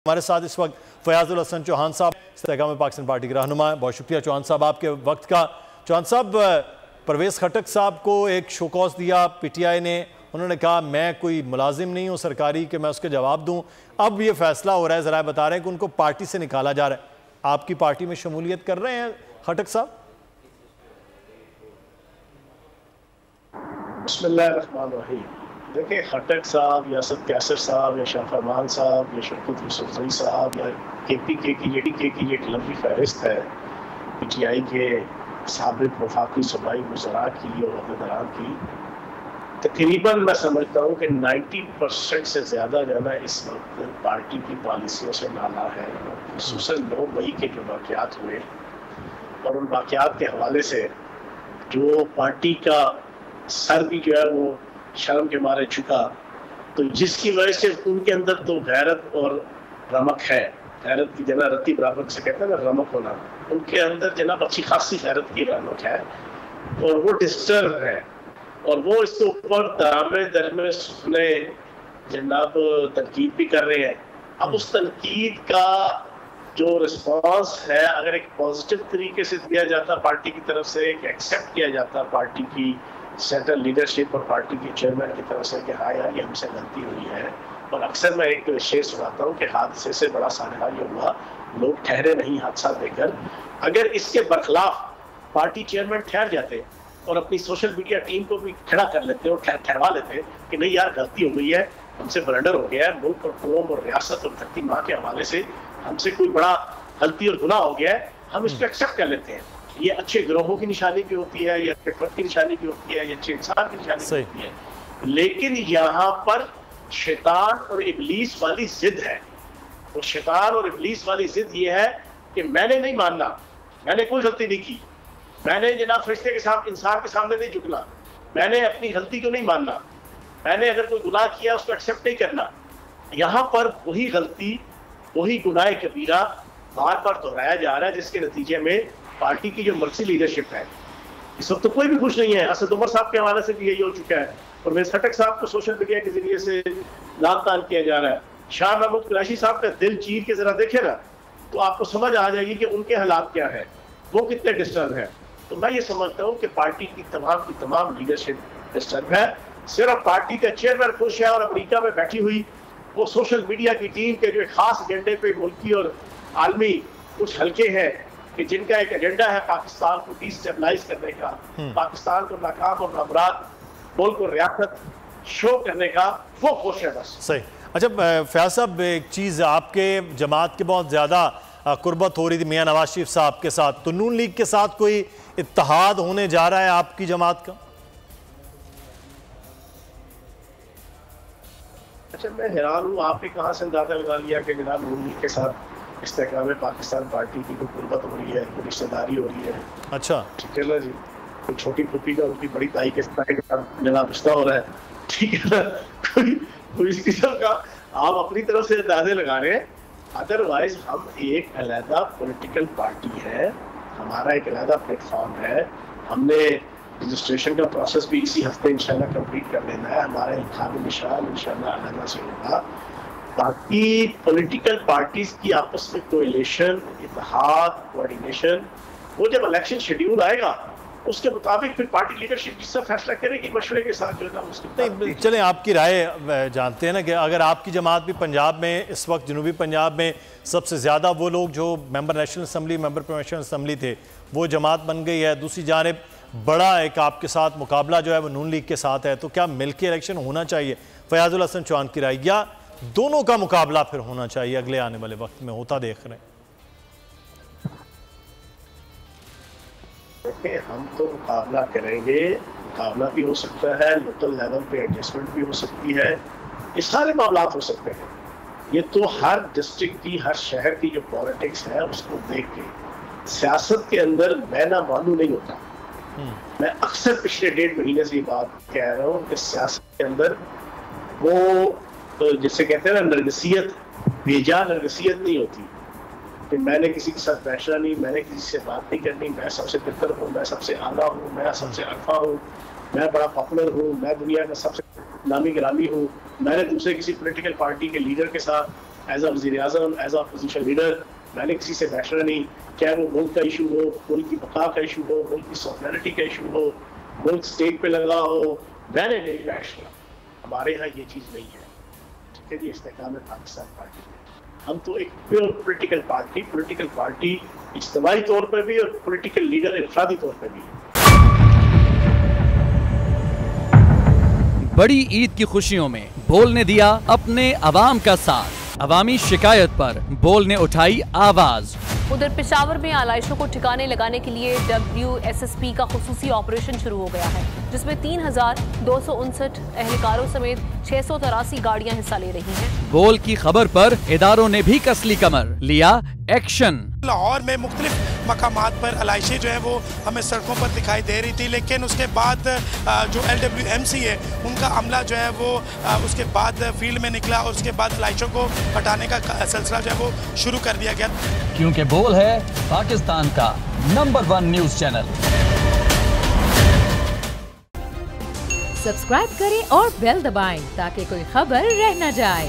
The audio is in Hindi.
हमारे साथ इस वक्त फयाजुल हसन चौहान साहब इस्तेकाम पाकिस्तान पार्टी के रहनुमा हैं। बहुत शुक्रिया चौहान साहब आपके वक्त का। चौहान साहब, परवेज़ खटक साहब को एक शोकॉज दिया पीटीआई ने, उन्होंने कहा मैं कोई मुलाजिम नहीं हूँ सरकारी कि मैं उसके जवाब दूँ। अब ये फैसला हो रहा है, ज़रा बता रहे हैं कि उनको पार्टी से निकाला जा रहा है। आपकी पार्टी में शमूलियत कर रहे हैं खटक साहब? बिस्मिल्लाहिर्रहमानिर्रहीम। देखिए, खटक साहब या सद कैसर साहब या शाह फरमान साहब या शौकत यूसुफजई साहब या KPK की एक लंबी फहरिस्त है पीटीआई के साबिक वफाकी सूबाई वज़रा की और अहदेदारान की। तकरीबन मैं समझता हूँ कि 90% से ज़्यादा जो है ना इस वक्त पार्टी की पॉलिसियों से नाला है। खुसूसन 9 मई के जो वाक़यात हुए और उन वाक़यात के हवाले से जो पार्टी का सर भी जो है वो शर्म के मारे झुका, तो जिसकी वजह से उनके अंदर तो गैरत और रमक है। गैरत की जना रत्ती बराबर से कहते हैं ना, रमक होना, उनके अंदर जनाब अच्छी खासी गैरत की रमक है और वो डिस्टर्ब है और वो इसके ऊपर दरमे सुने जनाब तनकीद भी कर रहे हैं। अब उस तनकीद का जो रिस्पॉन्स है, अगर एक पॉजिटिव तरीके से दिया जाता पार्टी की तरफ से, एक एक्सेप्ट किया जाता पार्टी की सेंट्रल लीडरशिप और पार्टी के चेयरमैन की तरफ से कि हाँ यार ये हमसे गलती हुई है। और अक्सर मैं एक शेर सुनाता हूँ कि हादसे से बड़ा सानहा ये हुआ, लोग ठहरे नहीं हादसा देकर। अगर इसके बरखिलाफ पार्टी चेयरमैन ठहर जाते और अपनी सोशल मीडिया टीम को भी खड़ा कर लेते और ठहरवा लेते कि नहीं यार गलती हो गई है, हमसे ब्लंडर हो गया है, मुल्क और कौम और रियासत और धरती माँ के हवाले से हमसे कोई बड़ा गलती और गुनाह हो गया है, हम इसको एक्सेप्ट कर लेते हैं। ये अच्छे गिरोहों की निशानी भी होती है, ये अच्छे फर्द की निशानी भी होती है, ये अच्छे इंसान की निशानी भी होती है। लेकिन यहाँ पर शैतान और इब्लीस वाली जिद है। और शैतान और इब्लीस वाली जिद ये है कि मैंने नहीं मानना, मैंने कोई गलती नहीं की, मैंने जनाब फरिश्ते के सामने, इंसान के सामने नहीं झुकना, मैंने अपनी गलती को नहीं मानना, मैंने अगर कोई गुनाह किया उसको एक्सेप्ट नहीं करना। यहाँ पर वही गलती, वही गुनाह कबीरा बार बार दोहराया जा रहा है, जिसके नतीजे में पार्टी की जो मर्सी लीडरशिप है इस वक्त तो कोई भी खुश नहीं है। असद उमर साहब के हवाले से भी यही हो चुका है और परवेज़ खटक साहब को सोशल मीडिया के जरिए से लाभ तान किया जा रहा है। शाह महमूद कुरैशी साहब का दिल चीर के जरा देखे ना तो आपको समझ आ जाएगी कि उनके हालात क्या है, वो कितने डिस्टर्ब है। तो मैं ये समझता हूँ कि पार्टी की तमाम लीडरशिप डिस्टर्ब है। सिर्फ पार्टी का चेयरमैन खुश है और अमेरिका में बैठी हुई वो सोशल मीडिया की टीम के जो खास एजेंडे पे मुल्की और आलमी कुछ हल्के हैं कि जिनका एक एजेंडा है पाकिस्तान को डिस्टेबलाइज करने का, पाकिस्तान को नाकाम और नामराद मुल्क और रियासत शो करने का, वो खुश है बस। सही। अच्छा फयाज साहब, एक चीज़, आपके जमात के बहुत ज़्यादा कुर्बत हो रही थी मियाँ नवाज शरीफ साहब के साथ, तो नून लीग के साथ कोई इत्तेहाद होने जा रहा है आपकी जमात का? अच्छा, मैं हैरान हूँ, आपने कहाँ से अंदाजा लगा लिया कि जनाब नून लीग के साथ इस्तेकाम पाकिस्तान पार्टी की कोई कुर्बत हो रही है, कोई रिश्तेदारी हो रही है? अच्छा, ठीक है ना जी, कोई छोटी फूफी का उनकी बड़ी ताई के साथ जनाब रिश्ता हो रहा है, ठीक है ना, कोई इस किस्म का आप अपनी तरफ से अंदाजे लगा रहे हैं। अदरवाइज हम एक अलहदा पॉलिटिकल पार्टी है, हमारा एक अलहदा प्लेटफॉर्म है, हमने रजिस्ट्रेशन का प्रोसेस भी इसी हफ्ते इंशाल्लाह कंप्लीट कर लेना है। हमारा इंतखाबी निशान इंशाल्लाह अलहदा से होगा। बाकी पॉलिटिकल पार्टीज की आपस में कोएलिशन, इत्तेहाद, कोऑर्डिनेशन, वो जब इलेक्शन शेड्यूल आएगा उसके मुताबिक फिर पार्टी लीडरशिप जिससे फैसला करेगी मशवरे के साथ जो है ना उसके। चलें, आपकी राय जानते हैं ना कि अगर आपकी जमात भी पंजाब में इस वक्त जनूबी पंजाब में सबसे ज़्यादा वो लोग जो member national assembly, member provincial assembly थे, वो जमात बन गई है, दूसरी जानिब बड़ा एक आपके साथ मुकाबला जो है वो नून लीग के साथ है, तो क्या मिलके इलेक्शन होना चाहिए? फयाजुल हसन चौहान की राय, या दोनों का मुकाबला फिर होना चाहिए अगले आने वाले वक्त में? होता देख रहे हैं हम तो मुकाबला करेंगे, मुकाबला भी हो सकता है, लोकल लेवल पे एडजस्टमेंट भी हो सकती है, ये सारे मामला हो सकते हैं। ये तो हर डिस्ट्रिक्ट की, हर शहर की जो पॉलिटिक्स है उसको देख के सियासत के अंदर मैं ना मानू नहीं होता। मैं अक्सर पिछले 1.5 महीने से ये बात कह रहा हूँ कि सियासत के अंदर वो जिसे कहते हैं ना नरगसियत, बेजा नरगसियत नहीं होती कि मैंने किसी के साथ बैठना नहीं, मैंने किसी से बात नहीं करनी, मैं सबसे बेहतर हूँ, मैं सबसे आला हूँ, मैं सबसे अल्फा हूँ, मैं बड़ा पॉपुलर हूँ, मैं दुनिया का सबसे नामी गिरामी हूँ, मैंने दूसरे किसी पॉलिटिकल पार्टी के लीडर के साथ एज अ वज़ीर आज़म, एज अ अपोजिशन लीडर मैंने किसी से बैठना नहीं, चाहे वो मुल्क का इशू हो, मुल्क की बका का इशू हो, मुल्क की सॉवरेनिटी का इशू हो, मुल्क स्टेट पे लगा हो, मैंने नहीं बैठना। हमारे यहाँ ये चीज़ नहीं है, ठीक है जी। इस्तेकाम पाकिस्तान पार्टी हम तो एक प्योर पॉलिटिकल पार्टी इज्तिमाई तौर पर भी और पॉलिटिकल लीडर इनफरादी तौर पर भी। बड़ी ईद की खुशियों में बोल ने दिया अपने अवाम का साथ। अवामी शिकायत पर बोल ने उठाई आवाज। उधर पेशावर में आलाइशों को ठिकाने लगाने के लिए WSSP का खुसूसी ऑपरेशन शुरू हो गया है, जिसमें 3259 एहलकारों समेत 683 गाड़ियां हिस्सा ले रही हैं। बोल की खबर पर इदारों ने भी कसली कमर, लिया एक्शन। लाहौर में मुख्तलिफ मकामात पर आलाइशें जो है वो हमें सड़कों पर दिखाई दे रही थी, लेकिन उसके बाद जो LWMC है उनका अमला जो है वो उसके बाद फील्ड में निकला और उसके बाद आलाइशों को हटाने का सिलसिला जो है वो शुरू कर दिया गया, क्योंकि बोल है पाकिस्तान का नंबर 1 न्यूज चैनल। सब्सक्राइब करें और बेल दबाएं ताकि कोई खबर रह न जाए।